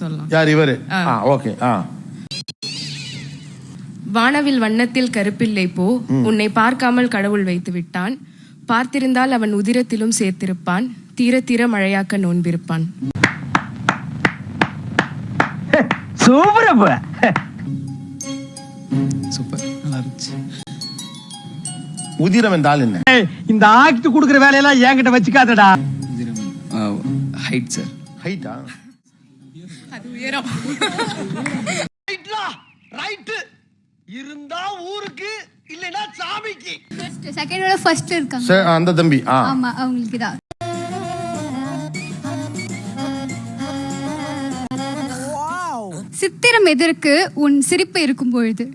சொல்லலாம். யார் இவரு? ஓகே. வானவில் வண்ணத்தில் கருப்பில்லை போ, உன்னை பார்க்காமல் கடவுள் வைத்து விட்டான், பார்த்திருந்தால் அவன் உதிரத்திலும் சேர்த்திருப்பான், தீர தீர மழையாக்க நோன்பிருப்பான். சூப்பர் நல்லா இருந்துச்சு. உதிரம் என்றால் என்ன? இந்த ஆக்ட் குடுக்குற வேலையெல்லாம் என்கிட்ட வச்சுக்காதடா. Height sir. ஹைட்டா? அது உயரம். ரைட் இருந்தா ஊருக்கு இல்லனா சாமிக்கு. செகண்டோட ஃபர்ஸ்ட் இருக்காங்க அந்த தம்பி. ஆமா அவங்களுக்கு தான். சித்திரம் எதற்கு உன் சிரிப்பு இருக்கும் பொழுது.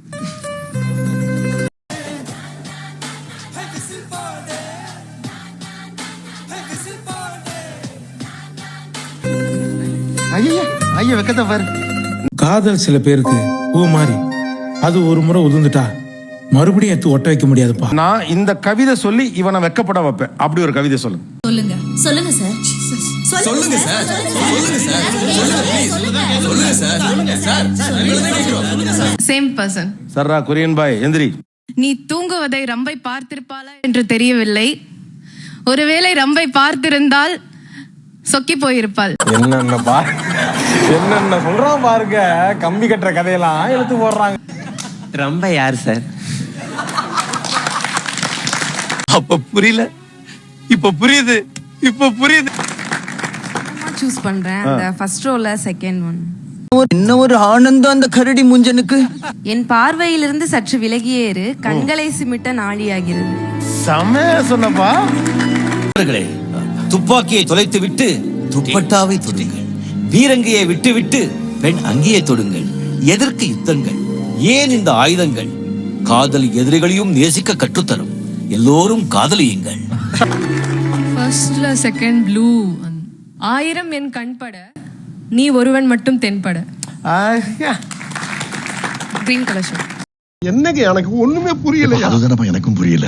ஐயா வெக்கத்தை பாரு. காதல் சில பேருக்கு பூ மாதிரி, அது ஒரு முறை உதிர்ந்துட்டா மறுபடியும் எடுத்து ஒட்ட வைக்க முடியாதுப்பா. நான் இந்த கவிதை சொல்லி இவனை வெக்கப்பட வைப்பேன். அப்படி ஒரு கவிதை சொல்லு. சொல்லுங்க சொல்லுங்க சார். சொல்லுங்க சார். சொல்லுங்க சார். Same person. சர்ரா குரியன் பாய் எந்திரி. நீ தூங்குவதை ரம்பை பார்த்திருப்பாளா என்று தெரியவில்லை, ஒருவேளை ரம்பை பார்த்திருந்தால் சொக்கி போயிருப்பாள். என்னென்ன சொல்றான் பாருங்க. கம்பி கட்டுற கதையெல்லாம் எடுத்து போடுறாங்க. ரொம்ப யார் சார்? அப்ப புரியல, இப்ப புரியுது. சூஸ் பண்றேன் அந்த ஃபர்ஸ்ட் ரோல செகண்ட் ஒன். என்ன ஒரு ஆனந்தம் அந்த கரடி முஞ்சனுக்கு. என் பார்வையிலிருந்து சற்று விலகியே இரு, கண்களை சிமிட்ட நாழியாகிறது. செமையா சொன்னப்பா. துப்பாக்கியை தொலைத்து விட்டு துப்பட்டாவை தொடுங்கள், வீரங்கையை விட்டு விட்டு பெண் அங்கேயே தொடுங்கள். எதற்கு யுத்தங்கள், ஏன் இந்த ஆயுதங்கள்? காதல் எதிரிகளையும் நேசிக்க கற்றுத்தரும், எல்லோரும் காதலியுங்கள். ஃபர்ஸ்ட்ல செகண்ட் ப்ளூ. 1000 என் கண்பட, நீ ஒருவன் மட்டும் தென்பட. Green colour shirt. என்னங்க எனக்கு ஒண்ணுமே புரியல. அதுதானப்பா எனக்கும் புரியல.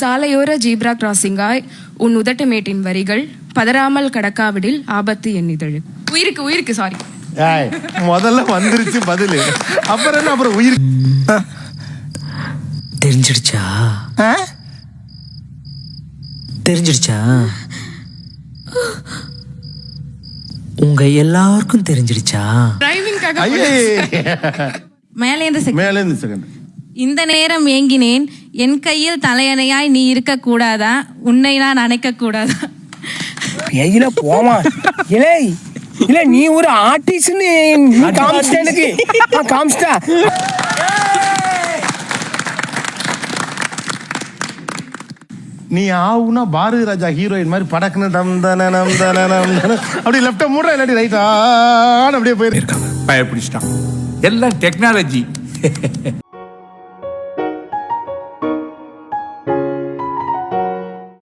சாலையோர ஜீப்ரா கிராசிங்காய் உன் உதட்டமேட்டின் வரிகள், பதறாமல் கடக்காவிடில் ஆபத்து என் இதழு. உயிருக்கு சாரி. முதல்ல வந்துருச்சு பதிலு, அப்புறம் என்ன அப்புறம் உயிர். தெரிஞ்சிடுச்சா? உங்க எல்லாருக்கும் தெரிஞ்சிடுச்சா? டிரைவிங்காக மேலேந்து செகண்ட். இந்த நேரம் ஏங்கினேன், என் கையில் தலையணையாய் நீ இருக்க கூடாதா, உன்னை நான் அணைக்க கூடாதா? எயில போமா இல்ல நீ ஒரு ஆர்டிஸ்ட்னு காமிச்சிட்ட எனக்கு. காமிச்சிட்டா. நீ ஆவுனா பாரதி ராஜா ஹீரோயின் மாதிரி படக்குன்னு அப்படி லெஃப்ட மூடுற இல்லாட்டி ரைட்டா அப்படியே போயிருக்காங்க. பயப்பிடிச்சிட்டான். எல்லாம் டெக்னாலஜி.